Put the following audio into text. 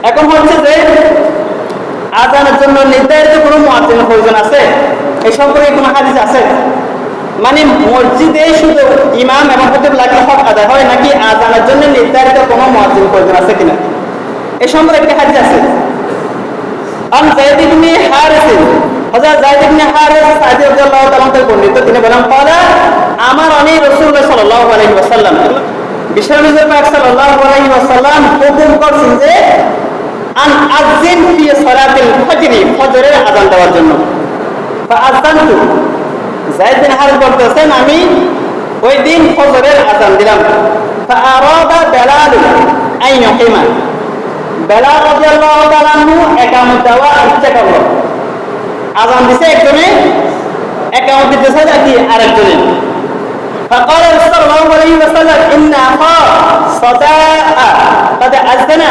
এখন হচ্ছে যে আযানের জন্য নির্ধারিত কোনো মুয়াজ্জিনের প্রয়োজন আছে? এই সম্পর্কে কোনো হাদিস আছে? মানে মসজিদে শুধু ইমাম এবং খতিব লাগলে হক আদায় হয়, নাকি আযানের জন্য নির্ধারিত কোনো মুয়াজ্জিন প্রয়োজন আছে কিনা, এই সম্পর্কে একটা হাদিস আছে। আন যায়েদ ইবনে হারিস, হযরত যায়েদ ইবনে হারিস সাহাবী রাদিয়াল্লাহু তাআলা থেকে বর্ণিত, তিনি বলেন ক্বালা আমারানি রাসূলুল্লাহ সাল্লাল্লাহু আলাইহি ওয়াসাল্লাম, বিশ্বনবী পাক সাল্লাল্লাহু আলাইহি ওয়াসাল্লাম হুকুম করেছেন যে আন আযিন ফি সালাতিল ফজর, ফজরের আযান দেওয়ার জন্য। ফাআযানতু, যায়েদ বিন হারিস বলতেছেন আমি ওই দিন ফজরের আযান দিলাম। ফাআরাদা বেলাল আন ইয়াকিমা, বেলাল রাদিয়াল্লাহু তাআলা আনহু ইকামত দেওয়া ইচ্ছা করলো। আযান দিছে একজনে, ইকামত দিতেছে নাকি আরেকজনে। فقال صلى الله عليه وسلم إن أخا صداء قد أذن